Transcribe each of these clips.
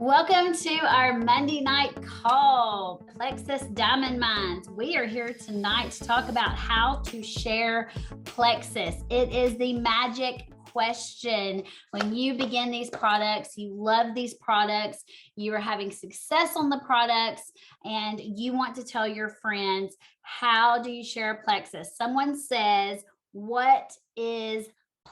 Welcome to our Monday night call, Plexus Diamond Minds. We are here tonight to talk about how to share Plexus. It is the magic question. When you begin these products, you love these products, you are having success on the products, and you want to tell your friends, how do you share Plexus? Someone says, what is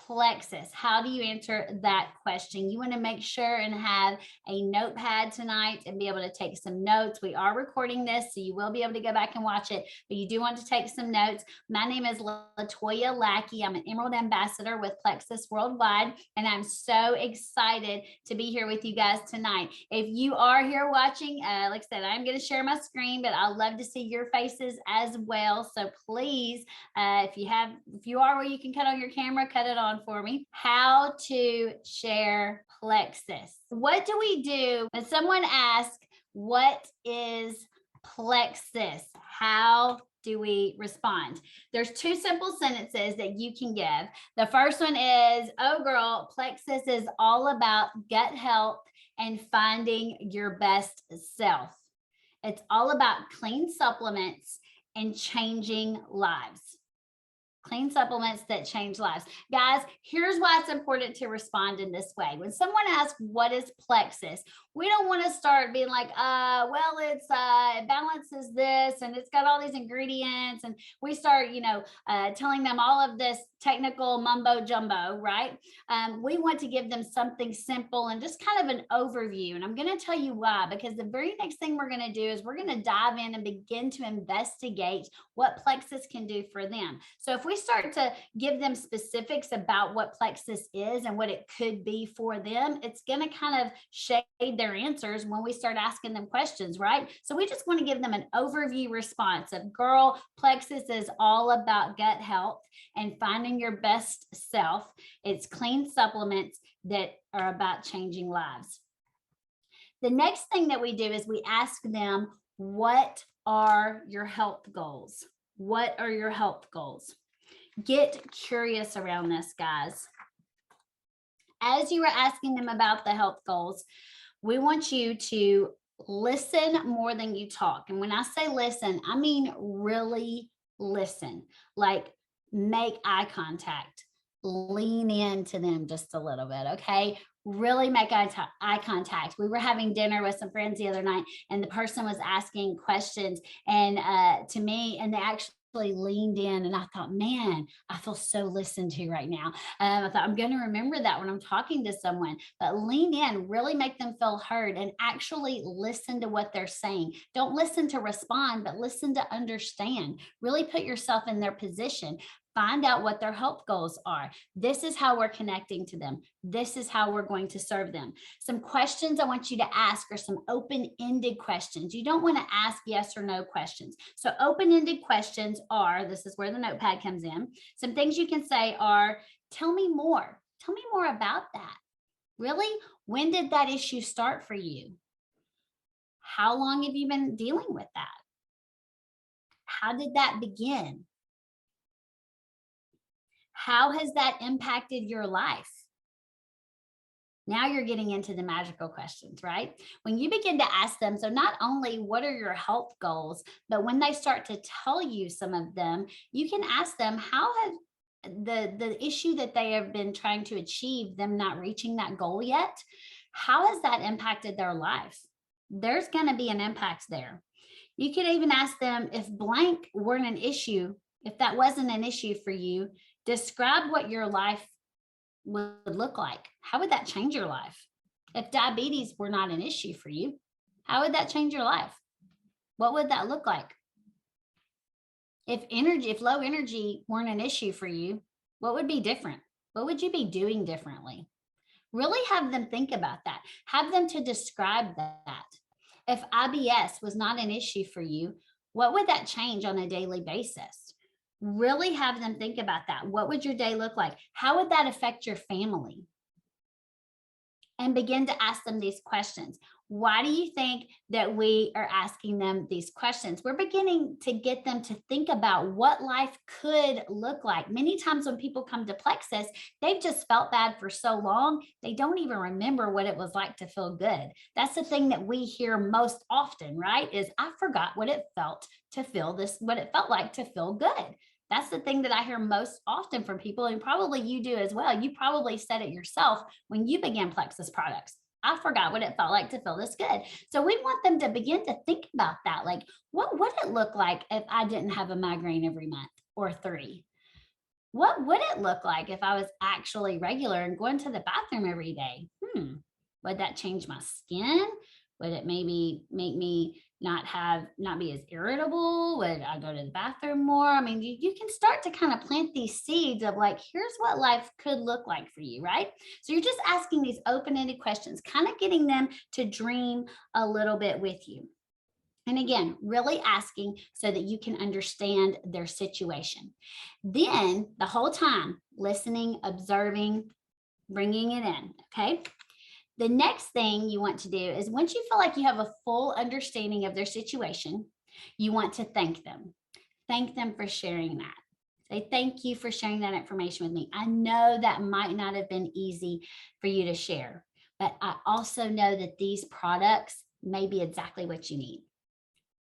Plexus? How do you answer that question? You want to make sure and have a notepad tonight and be able to take some notes. We are recording this, so you will be able to go back and watch it, but you do want to take some notes. My name is Latoya Lackey. I'm an Emerald Ambassador with Plexus Worldwide, and I'm so excited to be here with you guys tonight. If you are here watching, like I said, I'm going to share my screen, but I'd love to see your faces as well. So please, if you are where you can cut on your camera, cut it on for me. How to share Plexus. What do we do when someone asks, what is Plexus? How do we respond? There's two simple sentences that you can give. The first one is, oh girl, Plexus is all about gut health and finding your best self. It's all about clean supplements and changing lives. Clean supplements that change lives. Guys, here's why it's important to respond in this way. When someone asks, what is Plexus? We don't want to start being like, well, it balances this and it's got all these ingredients. And we start, telling them all of this technical mumbo jumbo, right? We want to give them something simple and just kind of an overview. And I'm going to tell you why, because the very next thing we're going to do is we're going to dive in and begin to investigate what Plexus can do for them. So if we start to give them specifics about what Plexus is and what it could be for them, it's going to kind of shade their answers when we start asking them questions, right? So we just want to give them an overview response of, girl, Plexus is all about gut health and finding your best self. It's clean supplements that are about changing lives. The next thing that we do is we ask them, what are your health goals? What are your health goals? Get curious around this, guys. As you are asking them about the health goals, we want you to listen more than you talk. And when I say listen, I mean really listen, like make eye contact, lean into them just a little bit, okay? Really make eye contact. We were having dinner with some friends the other night, and the person was asking questions to me, and they actually leaned in, and I thought, man, I feel so listened to right now. I thought, I'm going to remember that when I'm talking to someone. But lean in, really make them feel heard, and actually listen to what they're saying. Don't listen to respond, but listen to understand. Really put yourself in their position. Find out what their health goals are. This is how we're connecting to them. This is how we're going to serve them. Some questions I want you to ask are some open-ended questions. You don't want to ask yes or no questions. So open-ended questions are, this is where the notepad comes in. Some things you can say are, tell me more. Tell me more about that. Really? When did that issue start for you? How long have you been dealing with that? How did that begin? How has that impacted your life? Now you're getting into the magical questions, right? When you begin to ask them, so not only what are your health goals, but when they start to tell you some of them, you can ask them, how have the issue that they have been trying to achieve, them not reaching that goal yet, how has that impacted their life? There's going to be an impact there. You could even ask them, if blank weren't an issue, if that wasn't an issue for you, describe what your life would look like. How would that change your life? If diabetes were not an issue for you, how would that change your life? What would that look like? If low energy weren't an issue for you, what would be different? What would you be doing differently? Really have them think about that. Have them to describe that. If IBS was not an issue for you, what would that change on a daily basis? Really have them think about that. What would your day look like? How would that affect your family? and begin to ask them these questions. Why do you think that we are asking them these questions? We're beginning to get them to think about what life could look like. Many times when people come to Plexus, they've just felt bad for so long, they don't even remember what it was like to feel good. That's the thing that we hear most often, right? Is I forgot what it felt to feel this, what it felt like to feel good. That's the thing that I hear most often from people, and probably you do as well. You probably said it yourself when you began Plexus products. I forgot what it felt like to feel this good. So we want them to begin to think about that. Like, what would it look like if I didn't have a migraine every month or 3? What would it look like if I was actually regular and going to the bathroom every day? Would that change my skin? Would it maybe make me not be as irritable? Would I go to the bathroom more? I mean, you can start to kind of plant these seeds of like, here's what life could look like for you, right? So you're just asking these open-ended questions, kind of getting them to dream a little bit with you. And again, really asking so that you can understand their situation. Then the whole time, listening, observing, bringing it in, okay? The next thing you want to do is once you feel like you have a full understanding of their situation, you want to thank them. Thank them for sharing that. Say, thank you for sharing that information with me. I know that might not have been easy for you to share, but I also know that these products may be exactly what you need.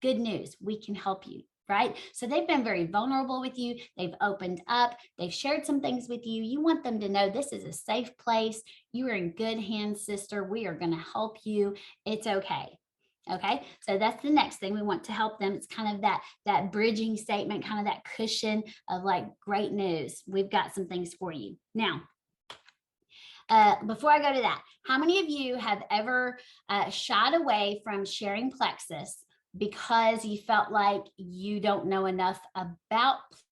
Good news, we can help you, right? So they've been very vulnerable with you. They've opened up. They've shared some things with you. You want them to know this is a safe place. You are in good hands, sister. We are going to help you. It's okay. Okay. So that's the next thing we want to help them. It's kind of that bridging statement, kind of that cushion of like, great news. We've got some things for you. Now, before I go to that, how many of you have ever shied away from sharing Plexus because you felt like you don't know enough about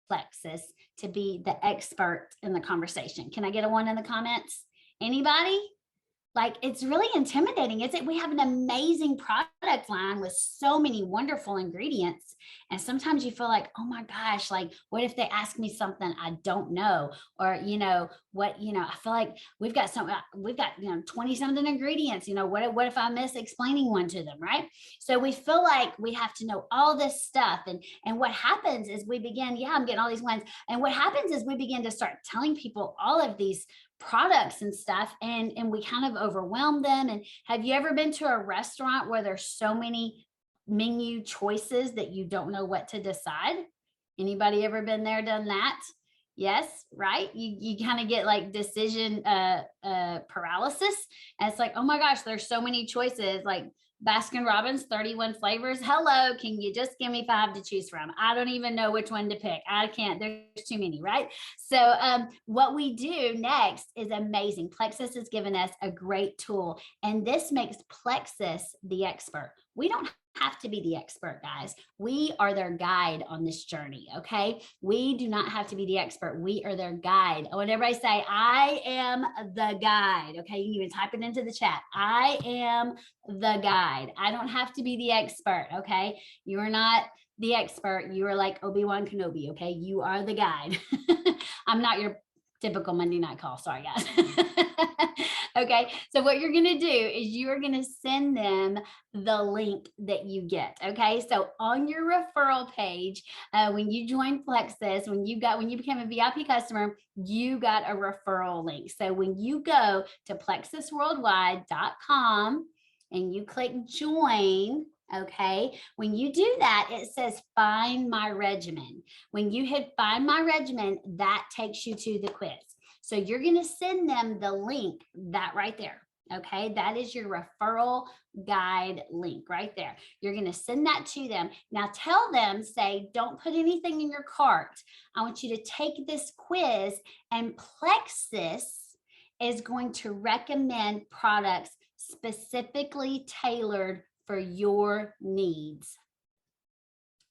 Plexus to be the expert in the conversation? Can I get a 1 in the comments? Anybody? Like, it's really intimidating, isn't it? We have an amazing product line with so many wonderful ingredients. And sometimes you feel like, oh my gosh, like, what if they ask me something I don't know? Or, I feel like we've got 20 something ingredients, what if I miss explaining one to them, right? So we feel like we have to know all this stuff. And what happens is we begin, I'm getting all these ones. And what happens is we begin to start telling people all of these products and stuff, and we kind of overwhelm them. And have you ever been to a restaurant where there's so many menu choices that you don't know what to decide? Anybody ever been there, done that? Yes, right? You kind of get like decision paralysis. And it's like, oh my gosh, there's so many choices. Like Baskin Robbins, 31 flavors. Hello, can you just give me 5 to choose from? I don't even know which one to pick. I can't, there's too many, right? So what we do next is amazing. Plexus has given us a great tool, and this makes Plexus the expert. We don't have to be the expert, guys. We are their guide on this journey, okay? We do not have to be the expert. We are their guide. I want everybody to say, I am the guide, okay? You can even type it into the chat. I am the guide. I don't have to be the expert, okay? You are not the expert. You are like Obi-Wan Kenobi, okay? You are the guide. I'm not your typical Monday night call. Sorry, guys. Okay, so what you're going to do is you are going to send them the link that you get. Okay, so on your referral page, when you join Plexus, when you became a VIP customer, you got a referral link. So when you go to plexusworldwide.com and you click join, okay, when you do that, it says find my regimen. When you hit find my regimen, that takes you to the quiz. So you're going to send them the link, that right there. Okay, that is your referral guide link right there. You're going to send that to them. Now tell them, say, don't put anything in your cart. I want you to take this quiz, and Plexus is going to recommend products specifically tailored for your needs.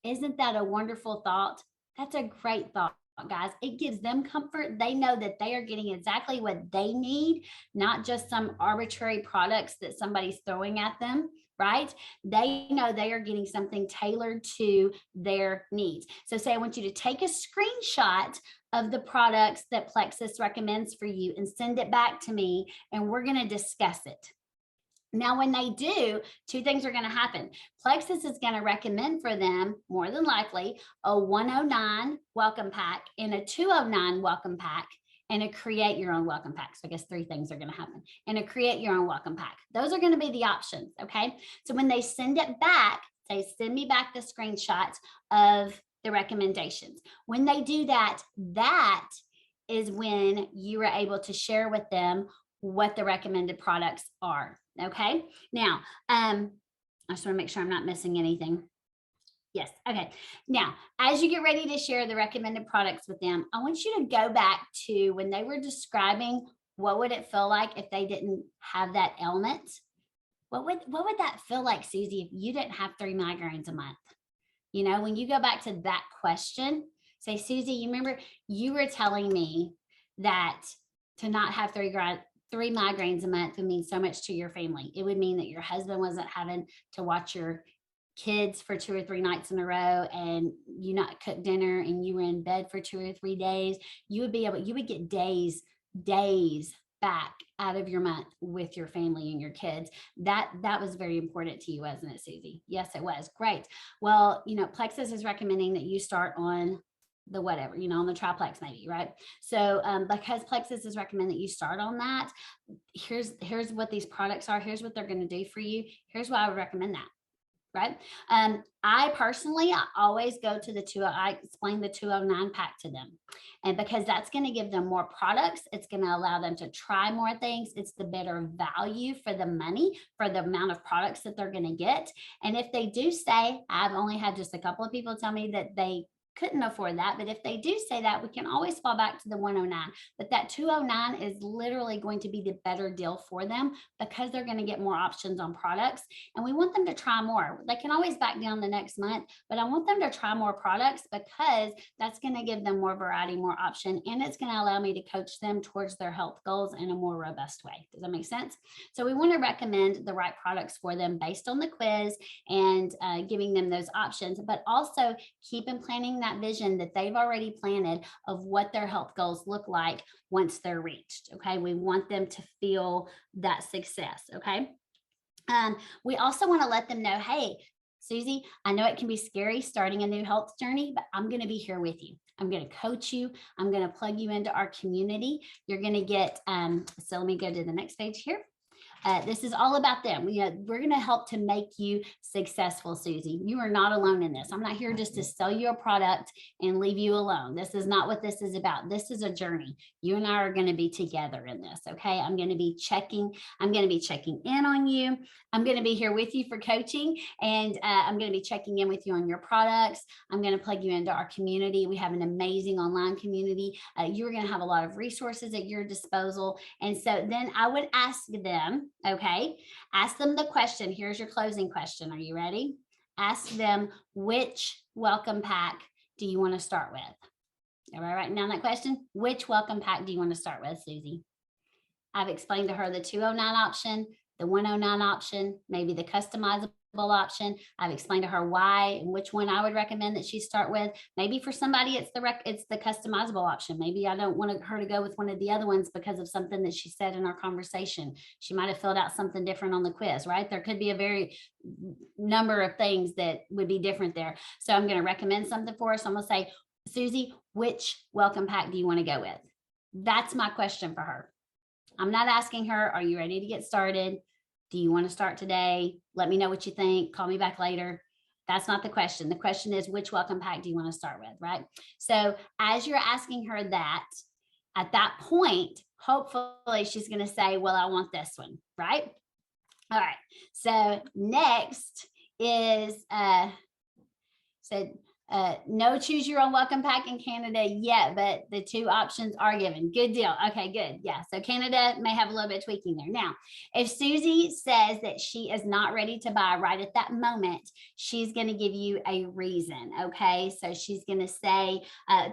Isn't that a wonderful thought? That's a great thought, guys. It gives them comfort. They know that they are getting exactly what they need, not just some arbitrary products that somebody's throwing at them, right? They know they are getting something tailored to their needs. So say, I want you to take a screenshot of the products that Plexus recommends for you and send it back to me, and we're going to discuss it. Now, when they do, two things are going to happen. Plexus is going to recommend for them, more than likely, a 109 welcome pack and a 209 welcome pack and a create your own welcome pack. So I guess three things are going to happen. And a create your own welcome pack. Those are going to be the options, okay? So when they send it back, say, send me back the screenshots of the recommendations. When they do that, that is when you are able to share with them what the recommended products are. Okay. Now, I just want to make sure I'm not missing anything. Yes. Okay. Now, as you get ready to share the recommended products with them, I want you to go back to when they were describing what would it feel like if they didn't have that ailment. What would that feel like, Susie, if you didn't have 3 migraines a month? You know, when you go back to that question, say, Susie, you remember you were telling me that to not have 3 migraines a month would mean so much to your family. It would mean that your husband wasn't having to watch your kids for 2 or 3 nights in a row and you not cook dinner and you were in bed for 2 or 3 days. You would get days back out of your month with your family and your kids. That was very important to you, wasn't it, Susie? Yes, it was. Great. Well, you know, Plexus is recommending that you start on the whatever, you know, on the triplex maybe, right? So because Plexus is recommending that you start on that, here's what these products are. Here's what they're going to do for you. Here's why I would recommend that. Right. I always go to I explain the 209 pack to them. And because that's going to give them more products, it's going to allow them to try more things. It's the better value for the money, for the amount of products that they're going to get. And if they do say, I've only had just a couple of people tell me that they couldn't afford that. But if they do say that, we can always fall back to the 109. But that 209 is literally going to be the better deal for them because they're going to get more options on products. And we want them to try more. They can always back down the next month, but I want them to try more products because that's going to give them more variety, more option, and it's going to allow me to coach them towards their health goals in a more robust way. Does that make sense? So we want to recommend the right products for them based on the quiz and giving them those options, but also keep them planning that vision that they've already planted of what their health goals look like once they're reached. Okay. We want them to feel that success. Okay. We also want to let them know, hey, Susie, I know it can be scary starting a new health journey, but I'm going to be here with you. I'm going to coach you. I'm going to plug you into our community. You're going to get, so let me go to the next page here. This is all about them. We're going to help to make you successful, Susie. You are not alone in this. I'm not here just to sell you a product and leave you alone. This is not what this is about. This is a journey. You and I are going to be together in this. Okay. I'm going to be checking in on you. I'm going to be here with you for coaching, and I'm going to be checking in with you on your products. I'm going to plug you into our community. We have an amazing online community. You're going to have a lot of resources at your disposal. And so then I would ask them, okay, ask them the question. Here's your closing question. Are you ready? Ask them, which welcome pack do you want to start with? Everybody writing down that question? Which welcome pack do you want to start with, Susie? I've explained to her the 209 option, the 109 option, maybe the customizable option. I've explained to her why and which one I would recommend that she start with. Maybe for somebody it's the customizable option. Maybe I don't want her to go with one of the other ones because of something that she said in our conversation. She might have filled out something different on the quiz, right? There could be a very number of things that would be different there. So I'm going to recommend something for her. So I'm going to say, Susie, which welcome pack do you want to go with? That's my question for her. I'm not asking her, are you ready to get started? Do you want to start today? Let me know what you think. Call me back later. That's not the question. The question is, which welcome pack do you want to start with, right? So as you're asking her that, at that point, hopefully she's going to say, well, I want this one, right? All right. So next is, no choose your own welcome pack in Canada yet, but the 2 options are given. Good deal. Okay, good. Yeah. So Canada may have a little bit of tweaking there. Now, if Susie says that she is not ready to buy right at that moment, she's going to give you a reason. Okay. So she's going to say,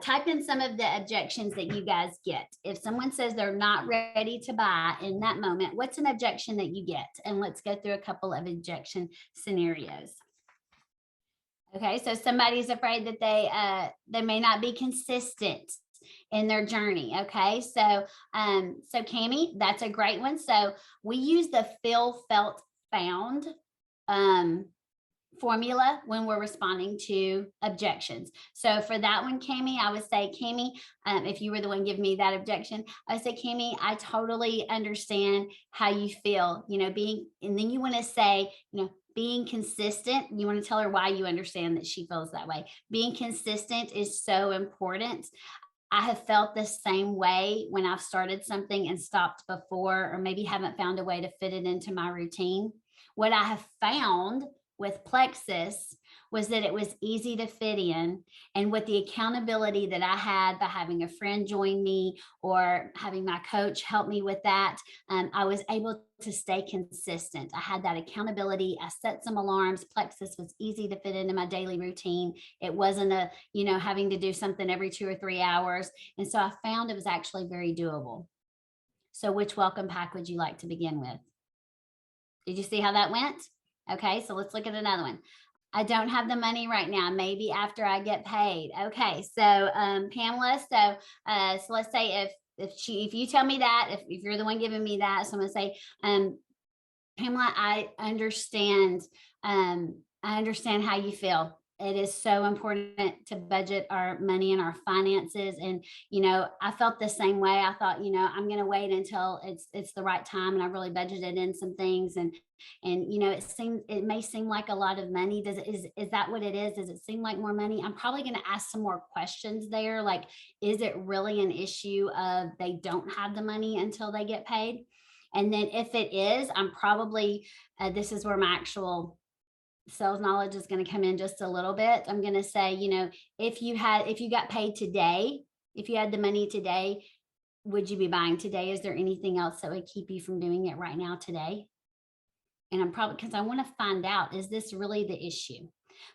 type in some of the objections that you guys get. If someone says they're not ready to buy in that moment, what's an objection that you get? And let's go through a couple of objection scenarios. Okay, so somebody's afraid that they may not be consistent in their journey. Okay. So Cammie, that's a great one. So we use the feel, felt, found formula when we're responding to objections. So for that one, Cammie, I would say, Cammie, if you were the one giving me that objection, I would say, Cammie, I totally understand how you feel, and then you want to say, being consistent. You want to tell her why you understand that she feels that way. Being consistent is so important. I have felt the same way when I've started something and stopped before, or maybe haven't found a way to fit it into my routine. What I have found with Plexus was that it was easy to fit in. And with the accountability that I had by having a friend join me or having my coach help me with that, I was able to stay consistent. I had that accountability. I set some alarms. Plexus was easy to fit into my daily routine. It wasn't having to do something every 2 or 3 hours. And so I found it was actually very doable. So which welcome pack would you like to begin with? Did you see how that went? Okay, so let's look at another one. I don't have the money right now. Maybe after I get paid. Okay, so Pamela, so let's say if you tell me that, if you're the one giving me that, so I'm gonna say, Pamela, I understand how you feel. It is so important to budget our money and our finances. And, I felt the same way. I thought, I'm going to wait until it's the right time. And I really budgeted in some things. And it may seem like a lot of money. Is that what it is? Does it seem like more money? I'm probably going to ask some more questions there. Like, is it really an issue of they don't have the money until they get paid? And then if it is, I'm probably, this is where my actual sales knowledge is going to come in just a little bit. I'm going to say, if you got paid today, if you had the money today, would you be buying today? Is there anything else that would keep you from doing it right now today? And I'm probably, because I want to find out, is this really the issue?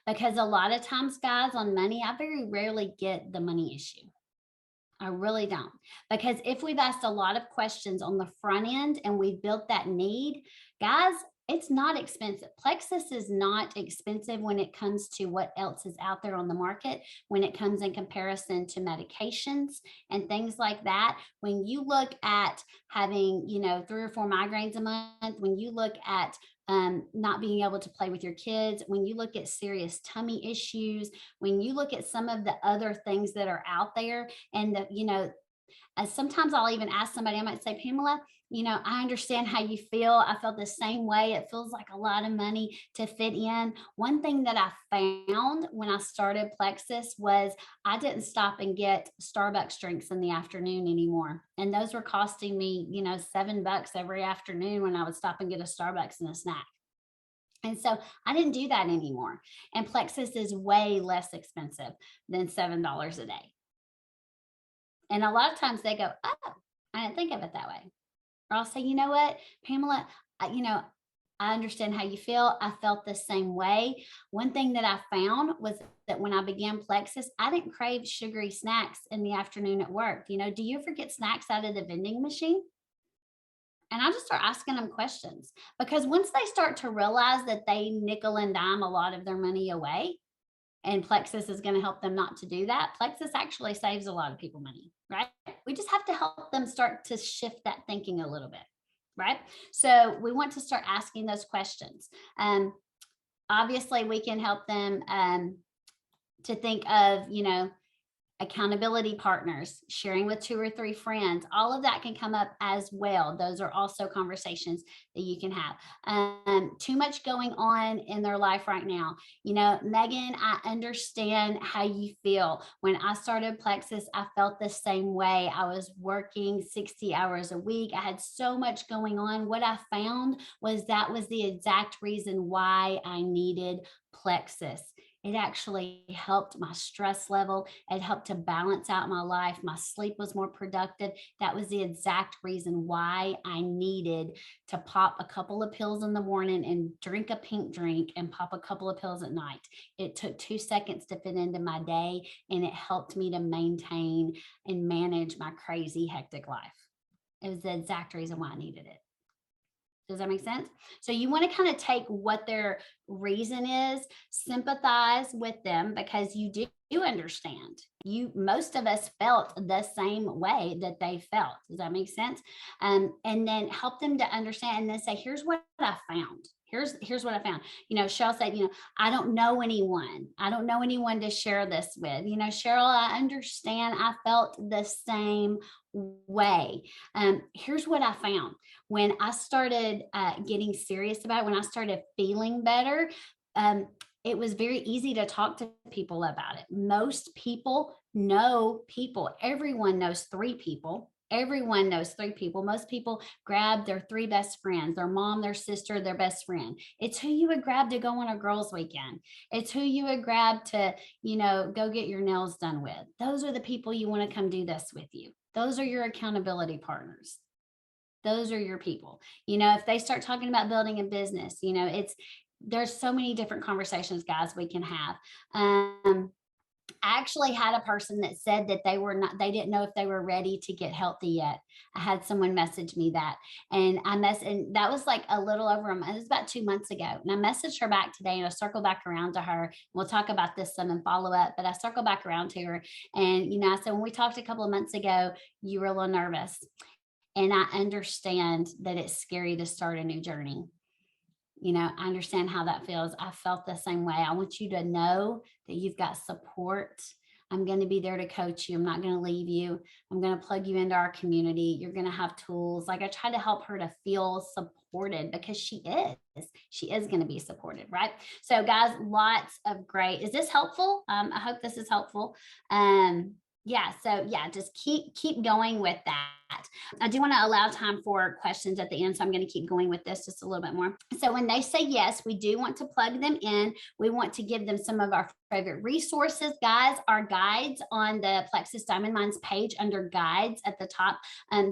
Because a lot of times, guys, on money, I very rarely get the money issue. I really don't. Because if we've asked a lot of questions on the front end and we've built that need, guys, it's not expensive. Plexus is not expensive when it comes to what else is out there on the market, when it comes in comparison to medications and things like that. When you look at having, 3 or 4 migraines a month, when you look at not being able to play with your kids, when you look at serious tummy issues, when you look at some of the other things that are out there, and sometimes I'll even ask somebody, I might say, Pamela, I understand how you feel. I felt the same way. It feels like a lot of money to fit in. One thing that I found when I started Plexus was I didn't stop and get Starbucks drinks in the afternoon anymore. And those were costing me, $7 every afternoon when I would stop and get a Starbucks and a snack. And so I didn't do that anymore. And Plexus is way less expensive than $7 a day. And a lot of times they go, oh, I didn't think of it that way. Or I'll say, you know what, Pamela, I understand how you feel. I felt the same way. One thing that I found was that when I began Plexus, I didn't crave sugary snacks in the afternoon at work. Do you ever get snacks out of the vending machine? And I just start asking them questions, because once they start to realize that they nickel and dime a lot of their money away, and Plexus is going to help them not to do that, Plexus actually saves a lot of people money, right? We just have to help them start to shift that thinking a little bit, right? So we want to start asking those questions. Obviously, we can help them to think of, accountability partners, sharing with 2 or 3 friends. All of that can come up as well. Those are also conversations that you can have. Too much going on in their life right now. Megan, I understand how you feel. When I started Plexus, I felt the same way. I was working 60 hours a week. I had so much going on. What I found was that was the exact reason why I needed Plexus. It actually helped my stress level. It helped to balance out my life. My sleep was more productive. That was the exact reason why I needed to pop a couple of pills in the morning and drink a pink drink and pop a couple of pills at night. It took 2 seconds to fit into my day, and it helped me to maintain and manage my crazy, hectic life. It was the exact reason why I needed it. Does that make sense? So you want to kind of take what they're reason is sympathize with them, because you do understand. Most of us felt the same way that they felt. Does that make sense? And then help them to understand, and then say, here's what I found. Here's what I found. Cheryl said, I don't know anyone. I don't know anyone to share this with. Cheryl, I understand. I felt the same way. Here's what I found. When I started getting serious about it, when I started feeling better, it was very easy to talk to people about it. Most people know people. Everyone knows three people. Everyone knows three people. Most people grab their three best friends, their mom, their sister, their best friend. It's who you would grab to go on a girls' weekend. It's who you would grab to, go get your nails done with. Those are the people you want to come do this with you. Those are your accountability partners. Those are your people. If they start talking about building a business, there's so many different conversations, guys, we can have. I actually had a person that said that they didn't know if they were ready to get healthy yet. I had someone message me that, and and that was like a little over a month. It was about 2 months ago. And I messaged her back today, and I circled back around to her. We'll talk about this some and follow up, but I circled back around to her. And, I said, when we talked a couple of months ago, you were a little nervous. And I understand that it's scary to start a new journey. I understand how that feels. I felt the same way. I want you to know that you've got support. I'm going to be there to coach you. I'm not going to leave you. I'm going to plug you into our community. You're going to have tools. Like, I try to help her to feel supported, because she is going to be supported. Right. So guys, lots of great. Is this helpful? I hope this is helpful. Just keep going with that. I do want to allow time for questions at the end, so I'm going to keep going with this just a little bit more. So when they say yes, we do want to plug them in. We want to give them some of our favorite resources. Guys, our guides on the Plexus Diamond Minds page under guides at the top.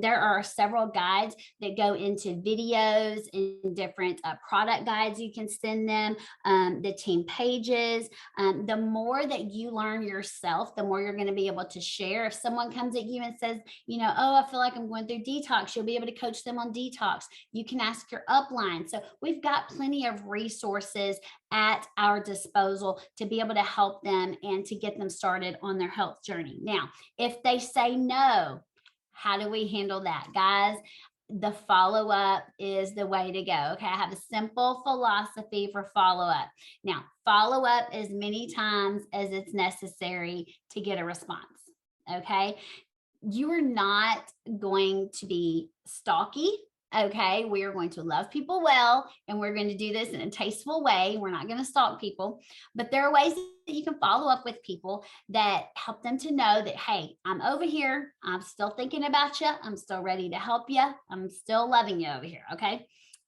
There are several guides that go into videos and different product guides you can send them, the team pages. The more that you learn yourself, the more you're going to be able to share. If someone comes at you and says, I feel like I'm going through detox, you'll be able to coach them on detox. You can ask your upline. So we've got plenty of resources at our disposal to be able to help them and to get them started on their health journey. Now, if they say no, how do we handle that, guys? The follow-up is the way to go. Okay. I have a simple philosophy for follow-up. Now, follow-up as many times as it's necessary to get a response. Okay. You are not going to be stalky. Okay. We are going to love people well, and we're going to do this in a tasteful way. We're not going to stalk people, but there are ways that you can follow up with people that help them to know that, hey, I'm over here. I'm still thinking about you. I'm still ready to help you. I'm still loving you over here. Okay.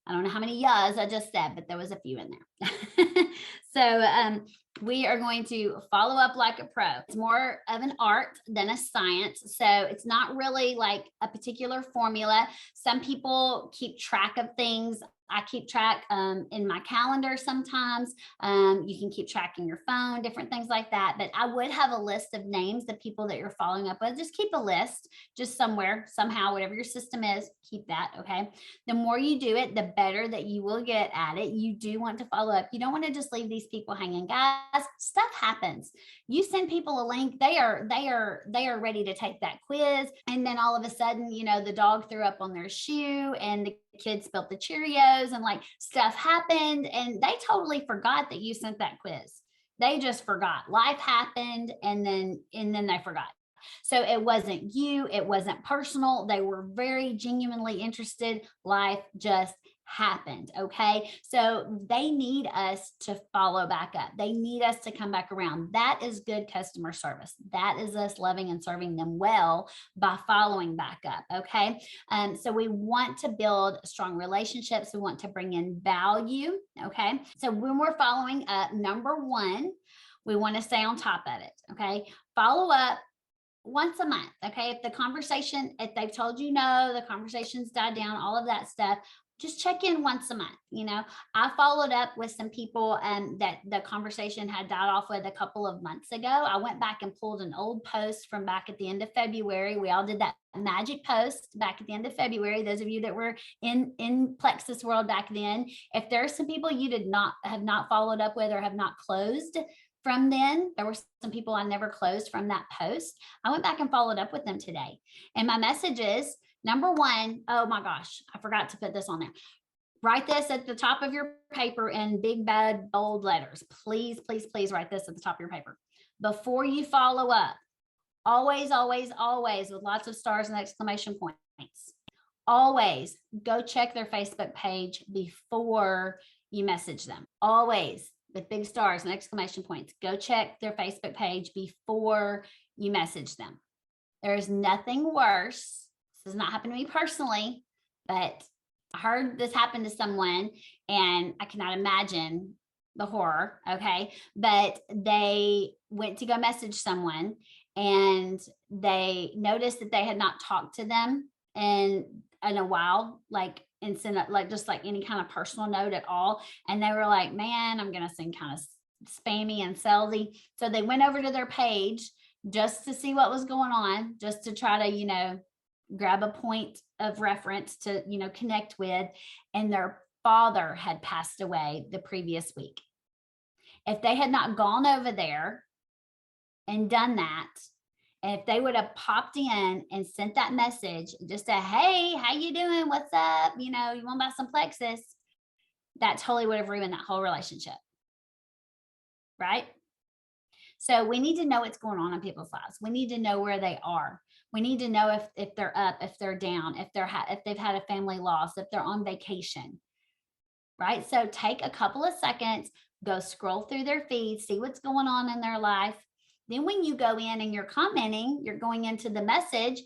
I don't know how many yeahs I just said, but there was a few in there. So we are going to follow up like a pro. It's more of an art than a science. So it's not really like a particular formula. Some people keep track of things. I keep track in my calendar sometimes. You can keep track in your phone, different things like that. But I would have a list of names of people that you're following up with. Just keep a list, just somewhere, somehow, whatever your system is, keep that. Okay. The more you do it, the better that you will get at it. You do want to follow up. You don't want to just leave these people hanging. Guys, stuff happens. You send people a link, they are ready to take that quiz. And then all of a sudden, the dog threw up on their shoe and the kids spilled the Cheerios, and like stuff happened, and they totally forgot that you sent that quiz. They just forgot. Life happened, and then they forgot. So it wasn't you. It wasn't personal. They were very genuinely interested. Life just happened. Okay. So they need us to follow back up. They need us to come back around. That is good customer service. That is us loving and serving them well by following back up. Okay. So we want to build strong relationships. We want to bring in value. Okay. So when we're following up, number one, we want to stay on top of it. Okay. Follow up once a month. Okay. If they've told you no, the conversation's died down, all of that stuff, just check in once a month. I followed up with some people that the conversation had died off with a couple of months ago. I went back and pulled an old post from back at the end of February. We all did that magic post back at the end of February. Those of you that were in Plexus world back then, if there are some people you have not followed up with or have not closed from then, there were some people I never closed from that post. I went back and followed up with them today. And my message is, number one, oh my gosh, I forgot to put this on there. Write this at the top of your paper in big, bad, bold letters. Please, please, please write this at the top of your paper. Before you follow up, always, always, always, with lots of stars and exclamation points, always go check their Facebook page before you message them. Always, with big stars and exclamation points, go check their Facebook page before you message them. There is nothing worse. This has not happened to me personally, but I heard this happen to someone and I cannot imagine the horror. Okay. But they went to go message someone and they noticed that they had not talked to them in a while, like just like any kind of personal note at all. And they were like, man, I'm going to seem kind of spammy and salesy. So they went over to their page just to see what was going on, just to try to, grab a point of reference to, connect with. And their father had passed away the previous week. If they had not gone over there and done that, and if they would have popped in and sent that message, just say, hey, how you doing? What's up? You want to buy some Plexus? That totally would have ruined that whole relationship. Right? So we need to know what's going on in people's lives. We need to know where they are. We need to know if they're up, if they're down, if they've had a family loss, if they're on vacation, right? So take a couple of seconds, go scroll through their feed, see what's going on in their life. Then when you go in and you're commenting, you're going into the message,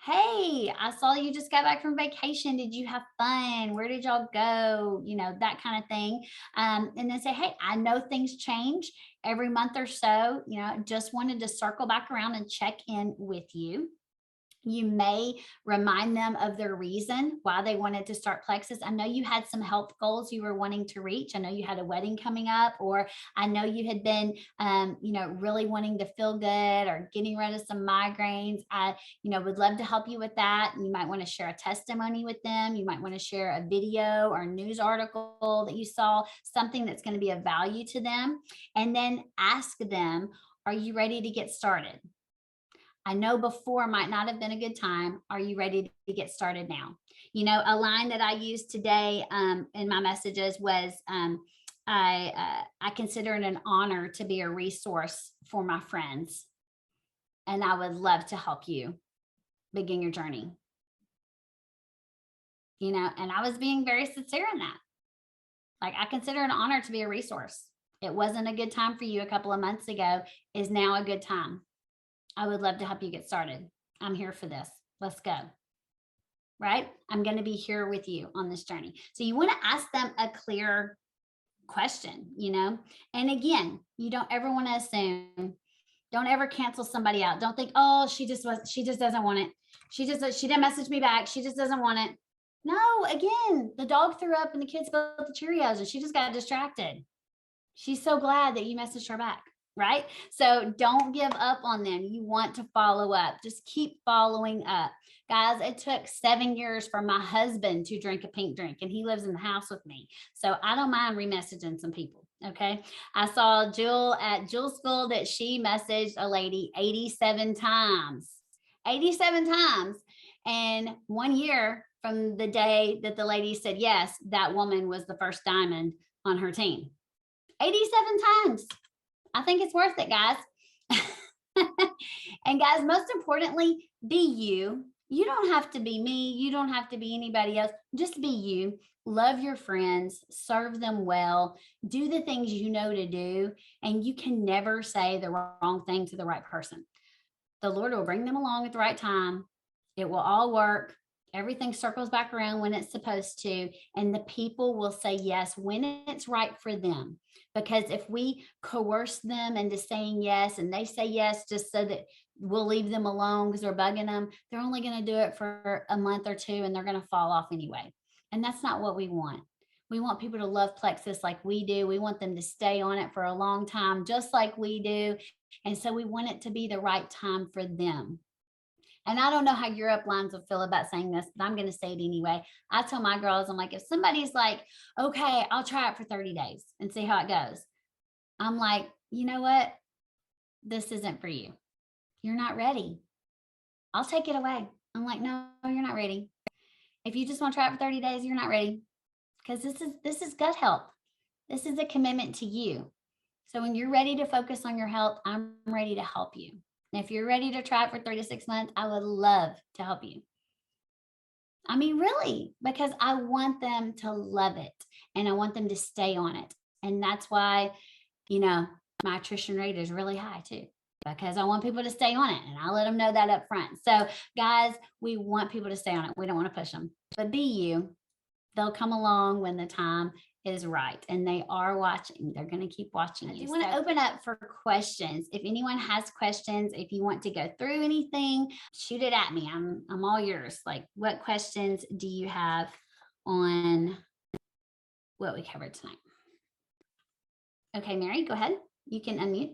hey, I saw you just got back from vacation. Did you have fun? Where did y'all go? That kind of thing. And then say, hey, I know things change every month or so. Just wanted to circle back around and check in with you. You may remind them of their reason why they wanted to start Plexus. I know you had some health goals you were wanting to reach. I know you had a wedding coming up, or I know you had been, really wanting to feel good or getting rid of some migraines. I, would love to help you with that. You might want to share a testimony with them. You might want to share a video or a news article that you saw, something that's going to be of value to them. And then ask them, are you ready to get started? I know before might not have been a good time. Are you ready to get started now? A line that I used today in my messages was, I consider it an honor to be a resource for my friends. And I would love to help you begin your journey. And I was being very sincere in that. Like, I consider it an honor to be a resource. It wasn't a good time for you a couple of months ago, is now a good time. I would love to help you get started. I'm here for this. Let's go. Right? I'm going to be here with you on this journey. So you want to ask them a clear question, and again, you don't ever want to assume. Don't ever cancel somebody out. Don't think, oh, she just doesn't want it. She didn't message me back. She just doesn't want it. No, again, the dog threw up and the kids spilled the Cheerios and she just got distracted. She's so glad that you messaged her back. Right? So don't give up on them. You want to follow up. Just keep following up. Guys, it took 7 years for my husband to drink a pink drink, and he lives in the house with me. So I don't mind remessaging some people. Okay. I saw Jill at Jill's school that she messaged a lady 87 times. 87 times. And 1 year from the day that the lady said yes, that woman was the first diamond on her team. 87 times. I think it's worth it, guys. And guys, most importantly, be you. You don't have to be me. You don't have to be anybody else. Just be you. Love your friends, serve them well, do the things you know to do. And you can never say the wrong thing to the right person. The Lord will bring them along at the right time. It will all work. Everything circles back around when it's supposed to, and the people will say yes when it's right for them. Because if we coerce them into saying yes and they say yes just so that we'll leave them alone because we're bugging them, they're only going to do it for a month or two and they're going to fall off anyway. And that's not what we want. We want people to love Plexus like we do. We want them to stay on it for a long time, just like we do. And so we want it to be the right time for them. And I don't know how your uplines will feel about saying this, but I'm going to say it anyway. I tell my girls, I'm like, if somebody's like, okay, I'll try it for 30 days and see how it goes. I'm like, you know what? This isn't for you. You're not ready. I'll take it away. I'm like, no, you're not ready. If you just want to try it for 30 days, you're not ready. Because this is gut health. This is a commitment to you. So when you're ready to focus on your health, I'm ready to help you. And if you're ready to try it for 3 to 6 months, I would love to help you. I mean, really, because I want them to love it and I want them to stay on it. And that's why, my attrition rate is really high too, because I want people to stay on it and I let them know that up front. So guys, we want people to stay on it. We don't want to push them, but be you. They'll come along when the time is right, and they are watching. They're going to keep watching. You want to open up for questions. If anyone has questions, if you want to go through anything, shoot it at me. I'm all yours. Like, what questions do you have on what we covered tonight? Okay, Mary, go ahead. You can unmute.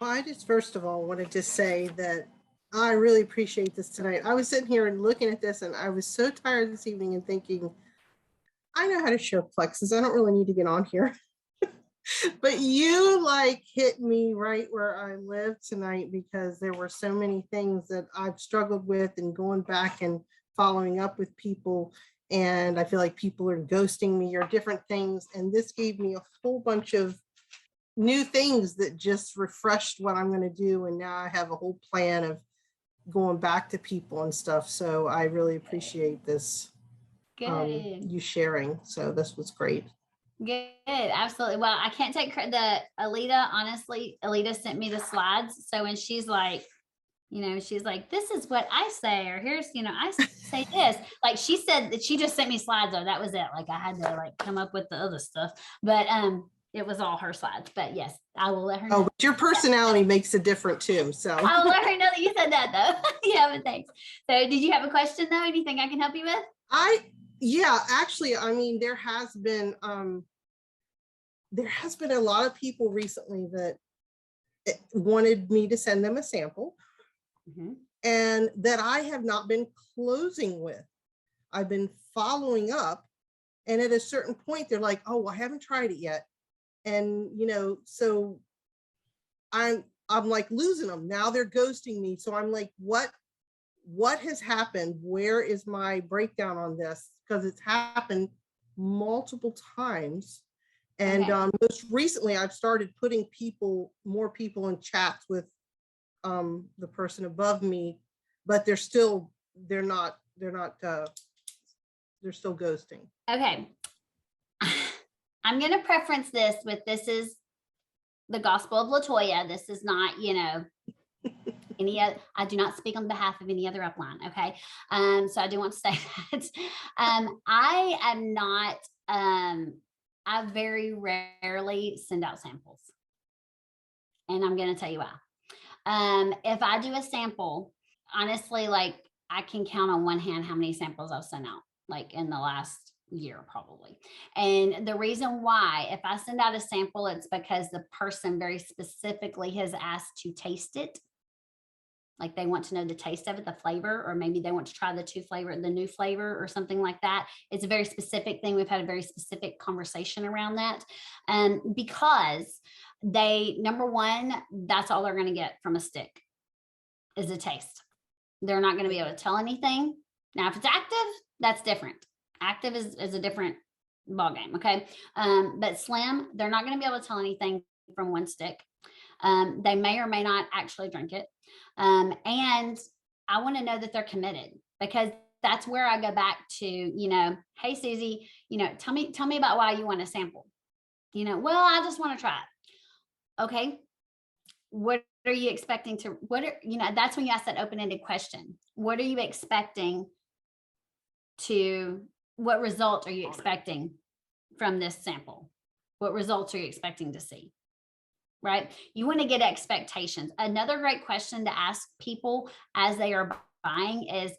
Well, I just first of all wanted to say that I really appreciate this tonight. I was sitting here and looking at this and I was so tired this evening and thinking, I know how to share Plexus. I don't really need to get on here. But you hit me right where I live tonight, because there were so many things that I've struggled with and going back and following up with people. And I feel like people are ghosting me or different things. And this gave me a whole bunch of new things that just refreshed what I'm going to do. And now I have a whole plan of going back to people and stuff. So I really appreciate this. Good. You sharing. So this was great. Good. Absolutely. Well, I can't take credit. Honestly, Alita sent me the slides. So when she's like, she's like, this is what I say, or here's, I say this. Like, she said that she just sent me slides though. That was it. Like, I had to come up with the other stuff, but it was all her slides. But yes, I will let her know. Oh, but your personality makes it different too. So I'll let her know that you said that though. Yeah, but thanks. So did you have a question though? Anything I can help you with? Yeah, actually, I mean, there has been a lot of people recently that wanted me to send them a sample, and that I have not been closing with. I've been following up, and at a certain point, they're like, "Oh, I haven't tried it yet," and so I'm like losing them. Now they're ghosting me. So I'm like, what has happened? Where is my breakdown on this? Because it's happened multiple times. And most recently, I've started putting more people in chats with the person above me, but they're still ghosting. Okay. I'm going to preference this with, this is the gospel of Latoya. This is not, any other, I do not speak on behalf of any other upline. Okay. So I do want to say that I am not, I very rarely send out samples. And I'm going to tell you why. If I do a sample, honestly, I can count on one hand how many samples I've sent out, in the last year probably. And the reason why, if I send out a sample, it's because the person very specifically has asked to taste it. Like, they want to know the taste of it, the flavor, or maybe they want to try the new flavor or something like that. It's a very specific thing. We've had a very specific conversation around that. Because number one, that's all they're going to get from a stick is a taste. They're not going to be able to tell anything. Now, if it's active, that's different. Active is a different ballgame. Okay. But slim, they're not going to be able to tell anything from one stick. They may or may not actually drink it. And I want to know that they're committed, because that's where I go back to, hey, Susie, tell me about why you want to sample. Well, I just want to try it. Okay. What are you expecting that's when you ask that open-ended question. What are you expecting what result are you expecting from this sample? What results are you expecting to see? Right? You want to get expectations. Another great question to ask people as they are buying is,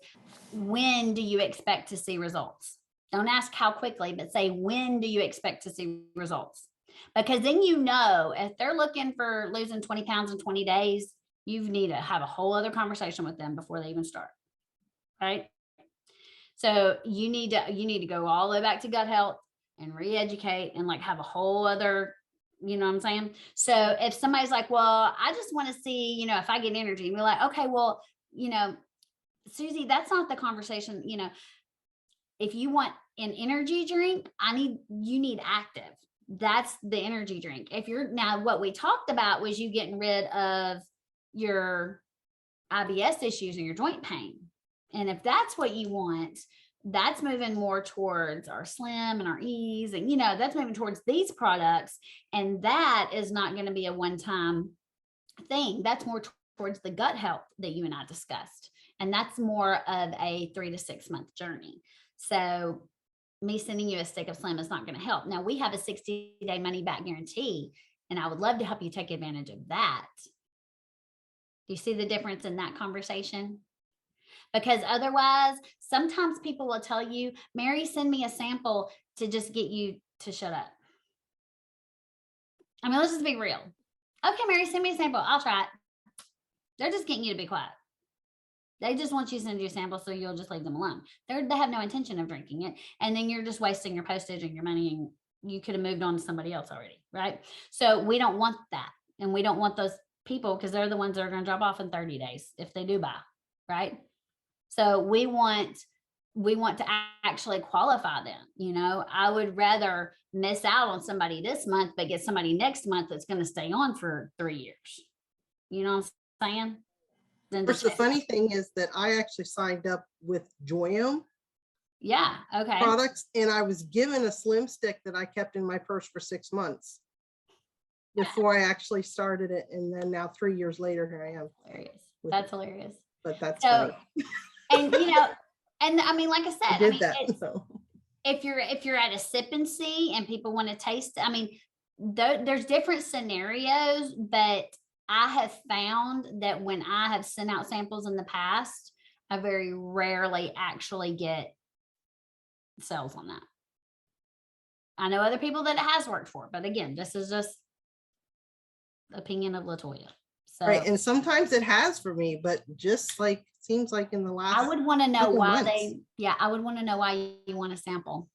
when do you expect to see results? Don't ask how quickly, but say, when do you expect to see results? Because then, if they're looking for losing 20 pounds in 20 days, you need to have a whole other conversation with them before they even start. Right? So you need to go all the way back to gut health and re-educate and like have a whole other, you know what I'm saying? So if somebody's like, well, I just want to see, if I get energy, and we're like, okay, well, Susie, that's not the conversation. If you want an energy drink, you need active. That's the energy drink. Now what we talked about was you getting rid of your IBS issues and your joint pain. And if that's what you want, that's moving more towards our Slim and our Ease. And, that's moving towards these products. And that is not going to be a one-time thing. That's more towards the gut health that you and I discussed. And that's more of a 3 to 6 month journey. So me sending you a stick of Slim is not going to help. Now we have a 60-day money back guarantee, and I would love to help you take advantage of that. Do you see the difference in that conversation? Because otherwise, sometimes people will tell you, Mary, send me a sample to just get you to shut up. I mean, let's just be real. Okay, Mary, send me a sample. I'll try it. They're just getting you to be quiet. They just want you to send you a sample so you'll just leave them alone. They have no intention of drinking it. And then you're just wasting your postage and your money, and you could have moved on to somebody else already, right? So we don't want that. And we don't want those people, because they're the ones that are going to drop off in 30 days if they do buy, right? So we want to actually qualify them. I would rather miss out on somebody this month, but get somebody next month that's going to stay on for 3 years. You know what I'm saying? Of course, the funny thing is that I actually signed up with Joyum products, and I was given a Slim stick that I kept in my purse for 6 months before I actually started it. And then now 3 years later, here I am. Hilarious. That's hilarious. But that's funny. And and I mean, like I said, if you're at a sip and see and people want to taste, I mean, there's different scenarios, but I have found that when I have sent out samples in the past, I very rarely actually get sales on that. I know other people that it has worked for, but again, this is just opinion of Latoya. So, right, and sometimes it has for me, but just like seems like in the last, I would want to know why months. I would want to know why you want a sample.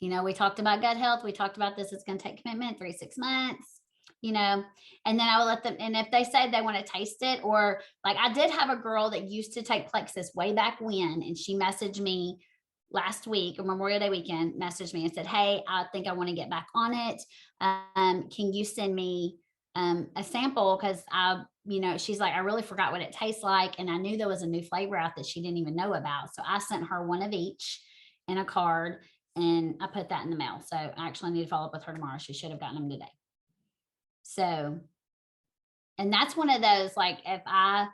We talked about gut health. We talked about this. It's going to take commitment, 3 to 6 months. And then I will let them, and if they say they want to taste it, or like I did have a girl that used to take Plexus way back when, and she messaged me last week, or Memorial Day weekend, messaged me and said, hey, I think I want to get back on it. Can you send me a sample? Because she's like, I really forgot what it tastes like. And I knew there was a new flavor out that she didn't even know about. So I sent her one of each in a card, and I put that in the mail. So I actually need to follow up with her tomorrow. She should have gotten them today. So, and that's one of those, like, if I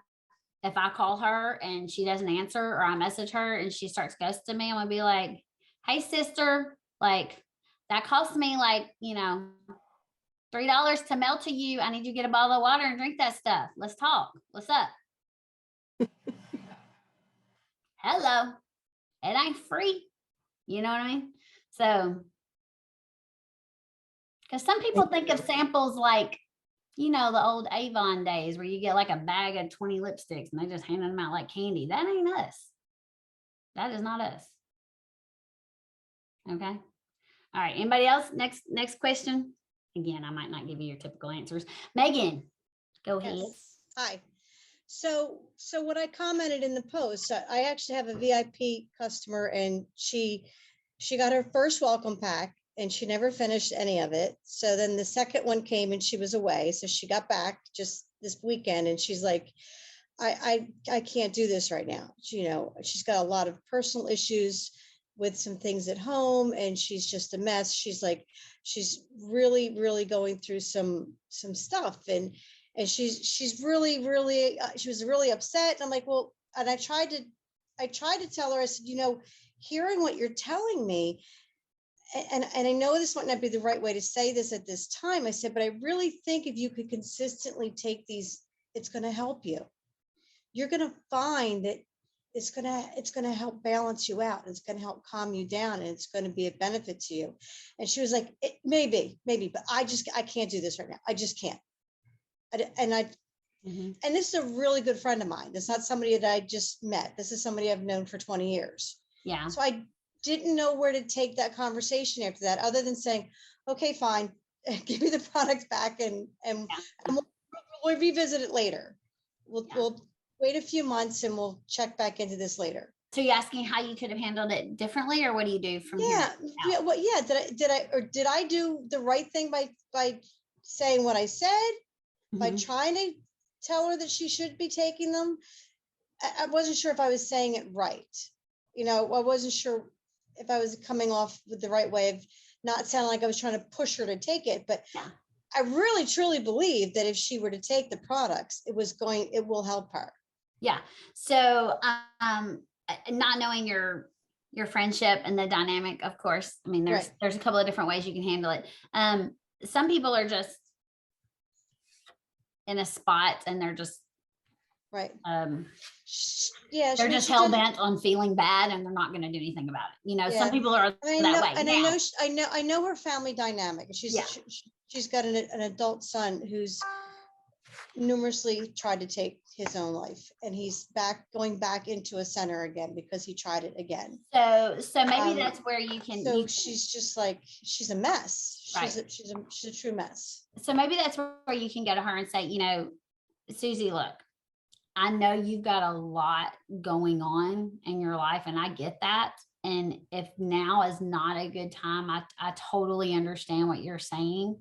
call her and she doesn't answer, or I message her and she starts ghosting me, I'm gonna be like, hey sister, like that cost me like, $3 to mail to you. I need you to get a bottle of water and drink that stuff. Let's talk. What's up? Hello. It ain't free. You know what I mean? So, because some people think of samples like, the old Avon days where you get like a bag of 20 lipsticks and they just handed them out like candy. That ain't us. That is not us. Okay. All right. Anybody else? Next question. Again, I might not give you your typical answers. Megan, go ahead. Yes. Hi. So what I commented in the post, I actually have a VIP customer, and she got her first welcome pack and she never finished any of it. So then the second one came and she was away. So she got back just this weekend, and she's like, I can't do this right now. She's got a lot of personal issues with some things at home, and she's just a mess. She's like, she's really, really going through some stuff, and she's really, really, she was really upset. And I'm like, well, and I tried to tell her, I said, hearing what you're telling me, and I know this might not be the right way to say this at this time, I said, but I really think if you could consistently take these, it's going to help you. You're going to find that it's gonna help balance you out. It's gonna help calm you down, and it's gonna be a benefit to you. And she was like, maybe, but I can't do this right now. I just can't. And this is a really good friend of mine. It's not somebody that I just met. This is somebody I've known for 20 years. Yeah. So I didn't know where to take that conversation after that, other than saying, okay, fine, give me the product back and we'll revisit it later. We'll wait a few months and we'll check back into this later. So you're asking how you could have handled it differently, or what do you do from here? Did I do the right thing by saying what I said, by trying to tell her that she should be taking them? I wasn't sure if I was saying it right. I wasn't sure if I was coming off with the right way of not sounding like I was trying to push her to take it. But I really, truly believe that if she were to take the products, it will help her. Yeah. So, not knowing your friendship and the dynamic, of course, I mean, there's a couple of different ways you can handle it. Some people are just in a spot and they're just they're just hell bent on feeling bad and they're not going to do anything about it. Some people are that way. And I know her family dynamic. She's got an adult son who's numerously tried to take his own life, and he's going back into a center again because he tried it again. So maybe that's where you can. So she's just like, she's a mess. She's a true mess. So maybe that's where you can go to her and say, Susie, look, I know you've got a lot going on in your life, and I get that. And if now is not a good time, I totally understand what you're saying.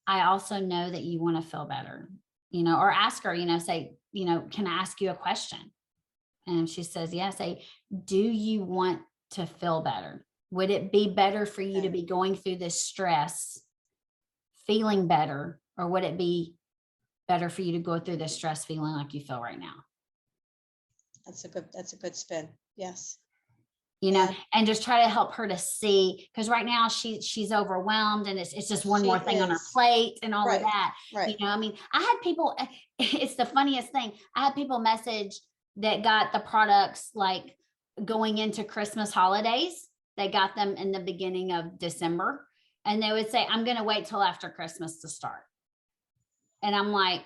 I also know that you want to feel better, or ask her, say, can I ask you a question? And if she says, yeah, say, do you want to feel better? Would it be better for you to be going through this stress, feeling better, or would it be better for you to go through this stress feeling like you feel right now? That's a good spin. Yes. And just try to help her to see, because right now she's overwhelmed and it's just one more thing on her plate and all of that. Right. I had people, it's the funniest thing. I had people message that got the products like going into Christmas holidays. They got them in the beginning of December, and they would say, I'm going to wait till after Christmas to start. And I'm like,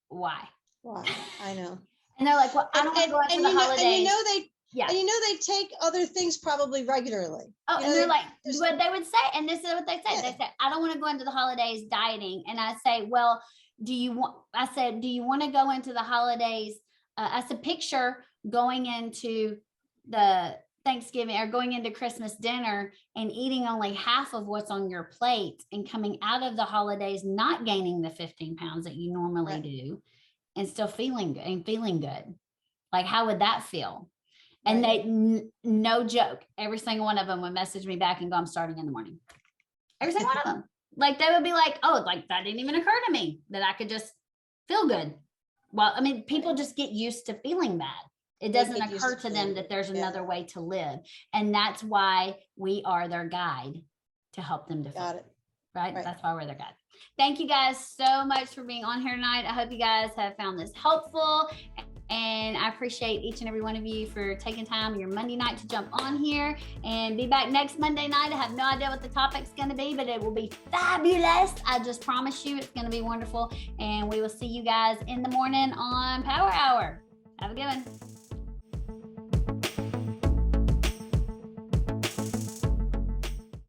why? I know. And they're like, well, I don't want to go into the holidays. And they take other things probably regularly. Oh, and they're like, what they would say, and this is what they say. They say, I don't want to go into the holidays dieting. And I say, well, do you want to go into the holidays? I said, picture going into the Thanksgiving or going into Christmas dinner and eating only half of what's on your plate and coming out of the holidays, not gaining the 15 pounds that you normally do, and still feeling good. Like, how would that feel? And they, no joke, every single one of them would message me back and go, I'm starting in the morning. Every single one of them. Like, they would be like, oh, like that didn't even occur to me that I could just feel good. Well, I mean, people just get used to feeling bad. It doesn't occur to them that there's another way to live. And that's why we are their guide to help them to feel. Got it. Right? That's why we're their guide. Thank you guys so much for being on here tonight. I hope you guys have found this helpful. And I appreciate each and every one of you for taking time your Monday night to jump on here and be back next Monday night. I have no idea what the topic's going to be, but it will be fabulous. I just promise you it's going to be wonderful. And we will see you guys in the morning on Power Hour. Have a good one.